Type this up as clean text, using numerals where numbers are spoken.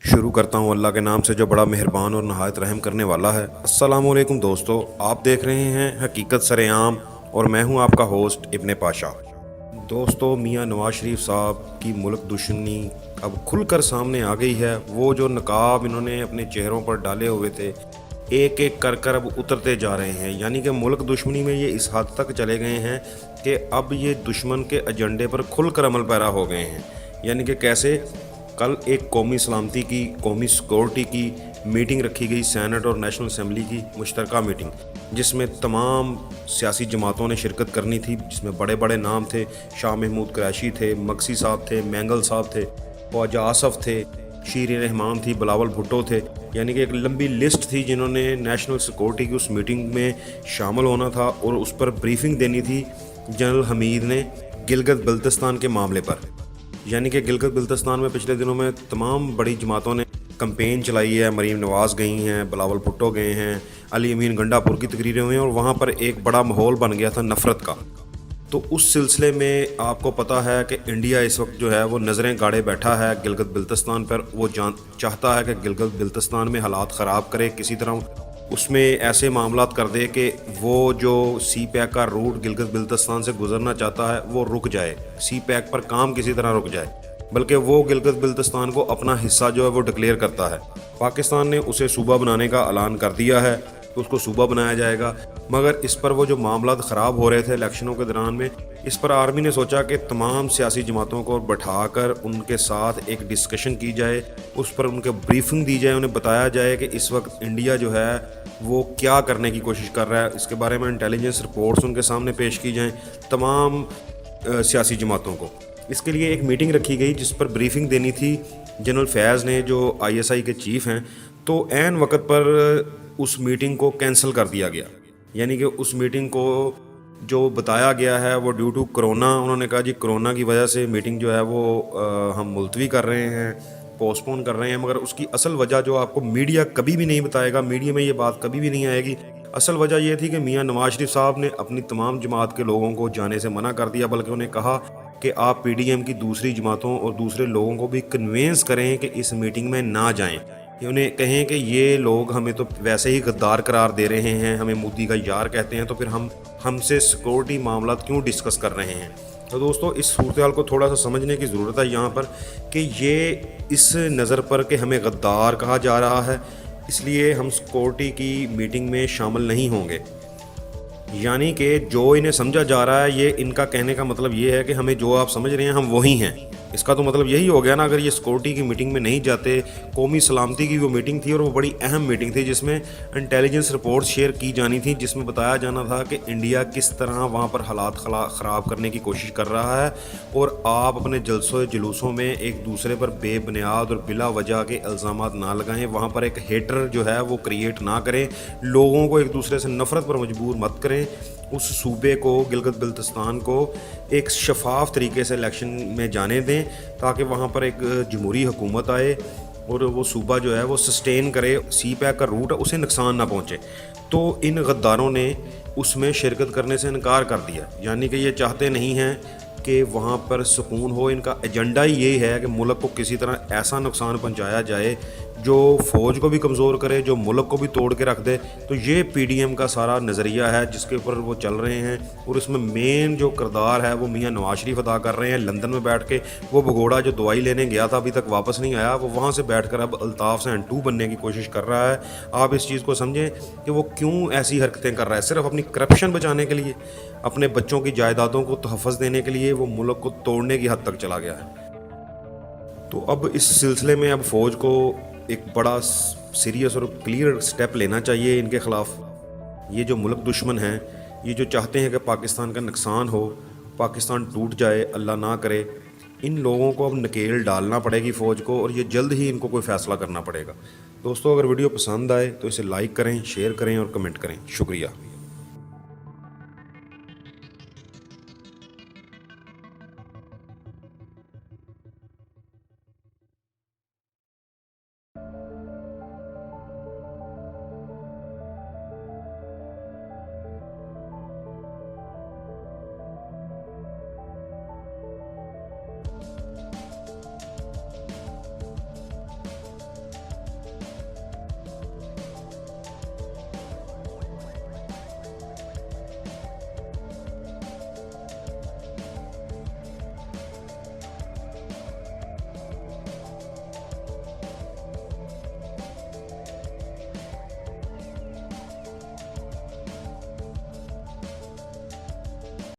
शुरू करता हूँ अल्लाह के नाम से जो बड़ा मेहरबान और नहायत रहम करने वाला है। अस्सलाम वालेकुम दोस्तों, आप देख रहे हैं हकीकत सरेआम और मैं हूँ आपका होस्ट इब्ने पाशा। दोस्तों, मियाँ नवाज शरीफ साहब की मुल्क दुश्मनी अब खुलकर सामने आ गई है। वो जो नकाब इन्होंने अपने चेहरों पर डाले हुए थे, एक एक कर अब उतरते जा रहे हैं। यानी कि मुल्क दुश्मनी में ये इस हद तक चले गए हैं कि अब ये दुश्मन के एजेंडे पर खुलकर अमल पैरा हो गए हैं। यानी कि कैसे, कल एक कौमी सलामती की, कौमी सिक्योरिटी की मीटिंग रखी गई, सेनेट और नेशनल असम्बली की मुश्तरका मीटिंग, जिसमें तमाम सियासी जमातों ने शिरकत करनी थी। जिसमें बड़े बड़े नाम थे, शाह महमूद कुरैशी थे, मक्सी साहब थे, मैंगल साहब थे, ख्वाजा आसफ थे, शीर रहमान थी, बिलावल भुट्टो थे। यानी कि एक लंबी लिस्ट थी जिन्होंने नेशनल सिक्योरिटी की उस मीटिंग में शामिल होना था और उस पर ब्रीफिंग देनी थी जनरल हमीद ने गिलगित बल्तिस्तान के मामले पर। यानी कि गिलगित बल्तिस्तान में पिछले दिनों में तमाम बड़ी जमातों ने कैंपेन चलाई है। मरीम नवाज़ गई हैं, बिलावल भुट्टो गए हैं, अली अमीन गंडापुर की तकरीरें हुई हैं और वहाँ पर एक बड़ा माहौल बन गया था नफ़रत का। तो उस सिलसिले में आपको पता है कि इंडिया इस वक्त जो है वो नज़रें गाड़े बैठा है गिलगित बल्तिस्तान पर। वो चाहता है कि गिलगित बल्तिस्तान में हालात ख़राब करे, किसी तरह उसमें ऐसे मामलात कर दे कि वो जो सी पैक का रूट गिलगित बल्तिस्तान से गुजरना चाहता है वो रुक जाए, सी पैक पर काम किसी तरह रुक जाए, बल्कि वो गिलगित बल्तिस्तान को अपना हिस्सा जो है वो डिक्लेयर करता है। पाकिस्तान ने उसे सूबा बनाने का ऐलान कर दिया है, तो उसको सूबा बनाया जाएगा। मगर इस पर वो जो मामला ख़राब हो रहे थे इलेक्शनों के दौरान में, इस पर आर्मी ने सोचा कि तमाम सियासी जमातों को बैठाकर उनके साथ एक डिस्कशन की जाए, उस पर उनके ब्रीफिंग दी जाए, उन्हें बताया जाए कि इस वक्त इंडिया जो है वो क्या करने की कोशिश कर रहा है। इसके बारे में इंटेलिजेंस रिपोर्ट्स उनके सामने पेश की जाएं तमाम सियासी जमातों को। इसके लिए एक मीटिंग रखी गई जिस पर ब्रीफिंग देनी थी जनरल फैज़ ने, जो ISI के चीफ़ हैं। तो ऐन वक्त पर उस मीटिंग को कैंसिल कर दिया गया। यानी कि उस मीटिंग को जो बताया गया है वो ड्यू टू कोरोना, उन्होंने कहा जी कोरोना की वजह से मीटिंग जो है वो हम मुलतवी कर रहे हैं, पोस्टपोन कर रहे हैं। मगर उसकी असल वजह जो आपको मीडिया कभी भी नहीं बताएगा, मीडिया में ये बात कभी भी नहीं आएगी। असल वजह ये थी कि मियाँ नवाज शरीफ साहब ने अपनी तमाम जमात के लोगों को जाने से मना कर दिया, बल्कि उन्हें कहा कि आप PDM की दूसरी जमातों और दूसरे लोगों को भी कन्वेंस करें कि इस मीटिंग में ना जाएं। उन्हें कहें कि ये लोग हमें तो वैसे ही गद्दार करार दे रहे हैं, हमें मोदी का यार कहते हैं, तो फिर हमसे सिक्योरिटी मामला क्यों डिस्कस कर रहे हैं। तो दोस्तों, इस सूरत हाल को थोड़ा सा समझने की ज़रूरत है यहाँ पर कि ये इस नज़र पर कि हमें गद्दार कहा जा रहा है, इसलिए हम सिक्योरिटी की मीटिंग में शामिल नहीं होंगे। यानी कि जो इन्हें समझा जा रहा है, ये इनका कहने का मतलब ये है कि हमें जो आप समझ रहे हैं हम वही हैं। इसका तो मतलब यही हो गया ना, अगर ये सिक्योरिटी की मीटिंग में नहीं जाते। कौमी सलामती की वो मीटिंग थी और वो बड़ी अहम मीटिंग थी जिसमें इंटेलिजेंस रिपोर्ट शेयर की जानी थी, जिसमें बताया जाना था कि इंडिया किस तरह वहाँ पर हालात ख़राब करने की कोशिश कर रहा है। और आप अपने जलसों जुलूसों में एक दूसरे पर बेबुनियाद और बिला वजह के इल्ज़ामात ना लगाएं, वहाँ पर एक हेटर जो है वो क्रिएट ना करें, लोगों को एक दूसरे से नफ़रत पर मजबूर मत करें। उस सूबे को, गिलगित बल्तिस्तान को एक शफाफ तरीके से इलेक्शन में जाने दें ताकि वहाँ पर एक जमहूरी हुकूमत आए और वो सूबा जो है वो सस्टेन करे, सी पैक का रूट है उसे नुकसान ना पहुँचे। तो इन गद्दारों ने उसमें शिरकत करने से इनकार कर दिया। यानी कि ये चाहते नहीं हैं कि वहाँ पर सुकून हो। इनका एजेंडा ही ये है कि मुल्क को किसी तरह ऐसा नुकसान पहुँचाया जाए जो फ़ौज को भी कमज़ोर करे, जो मुल्क को भी तोड़ के रख दे। तो ये PDM का सारा नज़रिया है जिसके ऊपर वो चल रहे हैं। और इसमें मेन जो किरदार है वो मियाँ नवाज शरीफ अदा कर रहे हैं। लंदन में बैठ के वो भगोड़ा जो दवाई लेने गया था अभी तक वापस नहीं आया, वो वहाँ से बैठ कर अब अल्ताफ़ से N2 बनने की कोशिश कर रहा है। आप इस चीज़ को समझें कि वो क्यों ऐसी हरकतें कर रहा है। सिर्फ अपनी करप्शन बचाने के लिए, अपने बच्चों की जायदादों को तहफ़्फ़ुज़ देने के लिए वो मुल्क को तोड़ने की हद तक चला गया है। तो अब इस सिलसिले में अब फ़ौज को एक बड़ा सीरियस और क्लियर स्टेप लेना चाहिए इनके ख़िलाफ़। ये जो मुल्क दुश्मन हैं, ये जो चाहते हैं कि पाकिस्तान का नुकसान हो, पाकिस्तान टूट जाए, अल्लाह ना करे, इन लोगों को अब नकेल डालना पड़ेगी फ़ौज को और ये जल्द ही इनको कोई फ़ैसला करना पड़ेगा। दोस्तों, अगर वीडियो पसंद आए तो इसे लाइक करें, शेयर करें और कमेंट करें। शुक्रिया।